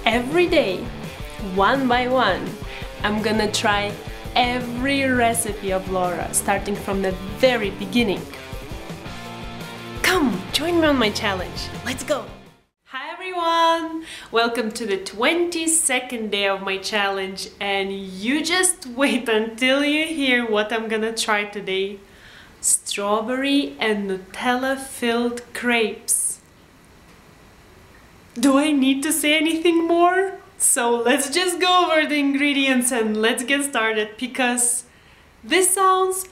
Every day, one by one, I'm gonna try every recipe of Laura, starting from the very beginning. Come, join me on my challenge. Let's go! Hi everyone! Welcome to the 22nd day of my challenge, and you just wait until you hear what I'm gonna try today. Strawberry and Nutella filled crepes. Do I need to say anything more? So let's just go over the ingredients and let's get started, because this sounds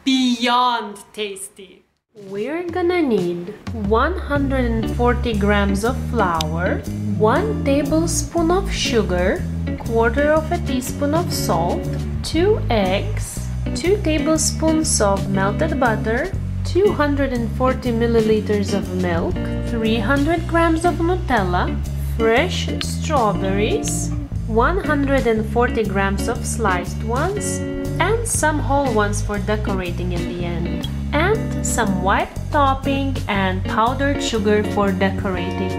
beyond tasty. We're gonna need 140 grams of flour, 1 tablespoon of sugar, 1/4 teaspoon of salt, 2 eggs, 2 tablespoons of melted butter, 240 milliliters of milk, 300 grams of Nutella, fresh strawberries, 140 grams of sliced ones, and some whole ones for decorating in the end, and some white topping and powdered sugar for decorating.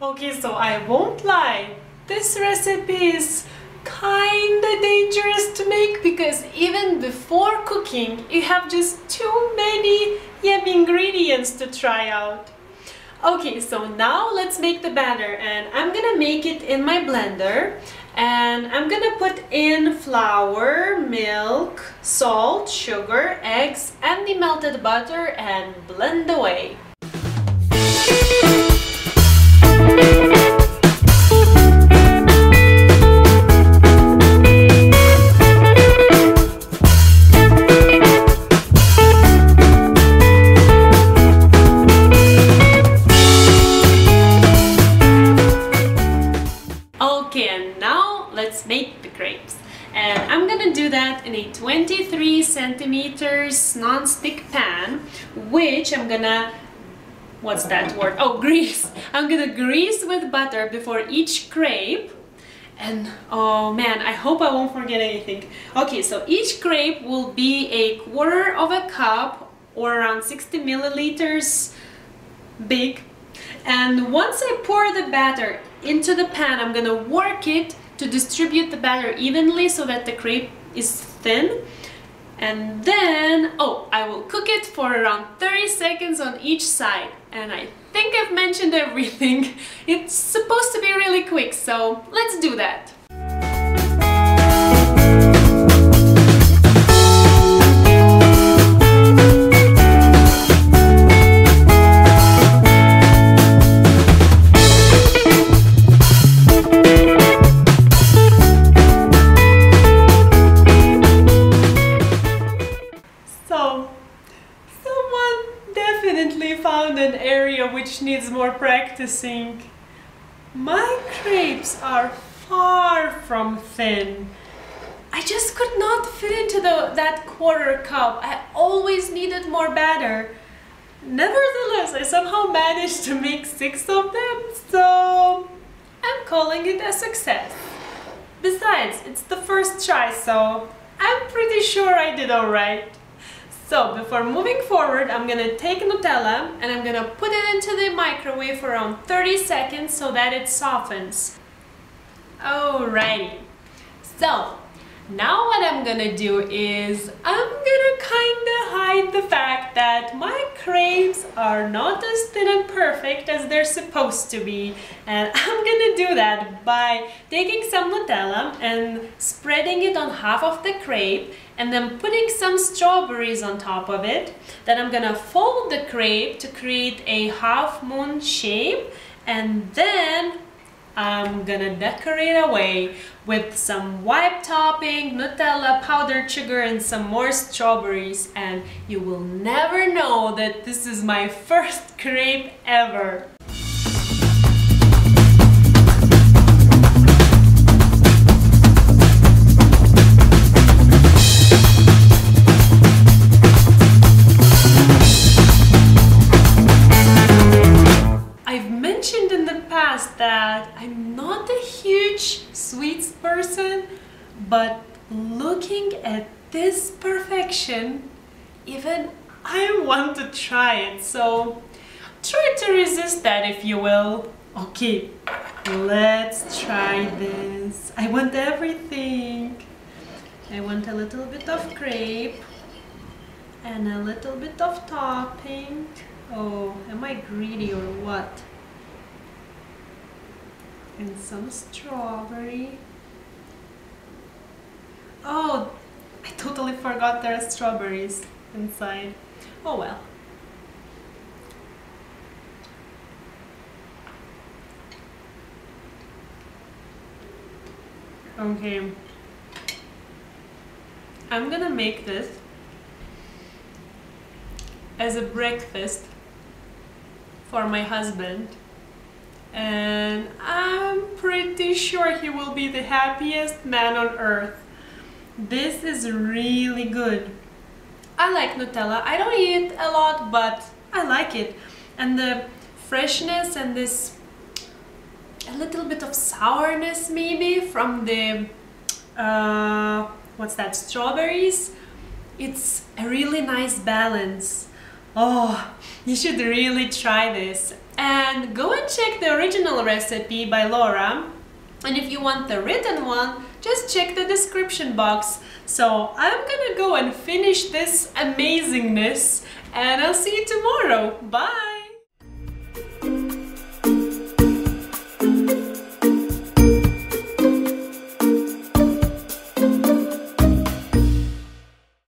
Okay, so I won't lie, this recipe is kinda dangerous to make, because even before cooking you have just too many yummy ingredients to try out. Okay, so now let's make the batter, and I'm gonna make it in my blender, and I'm gonna put in flour, milk, salt, sugar, eggs, and the melted butter and blend away. Okay, and now let's make the crepes, and I'm gonna do that in a 23 centimeters non-stick pan, which I'm gonna, what's that word? Oh, grease. I'm gonna grease with butter before each crepe, and oh man, I hope I won't forget anything. Okay, so each crepe will be 1/4 cup, or around 60 milliliters big. And once I pour the batter into the pan, I'm gonna work it to distribute the batter evenly so that the crepe is thin. And then, I will cook it for around 30 seconds on each side. And I think I've mentioned everything. It's supposed to be really quick, so let's do that. Found an area which needs more practicing. My crepes are far from thin. I just could not fit into that 1/4 cup. I always needed more batter. Nevertheless, I somehow managed to make 6 of them, so I'm calling it a success. Besides, it's the first try, so I'm pretty sure I did alright. So before moving forward, I'm gonna take Nutella and I'm gonna put it into the microwave for around 30 seconds so that it softens. Alrighty. So now what I'm gonna do is I'm gonna kinda hide the fact that my crepes are not as thin and perfect as they're supposed to be. And I'm gonna do that by taking some Nutella and spreading it on half of the crepe, and then putting some strawberries on top of it. Then I'm gonna fold the crepe to create a half moon shape, and then I'm gonna decorate away with some white topping, Nutella, powdered sugar, and some more strawberries, and you will never know that this is my first crepe ever. That I'm not a huge sweets person, but looking at this perfection, even I want to try it, so try to resist that if you will. Okay, let's try this. I want everything. I want a little bit of crepe and a little bit of topping. Oh, am I greedy or what? And some strawberry. Oh, I totally forgot there are strawberries inside. Oh well. Okay. I'm gonna make this as a breakfast for my husband, and I'm pretty sure he will be the happiest man on earth. This is really good. I like Nutella. I don't eat a lot, but I like it. And the freshness and this a little bit of sourness maybe from the what's that, strawberries. It's a really nice balance. Oh, you should really try this. And go and check the original recipe by Laura. And if you want the written one, just check the description box. So I'm gonna go and finish this amazingness, and I'll see you tomorrow. Bye!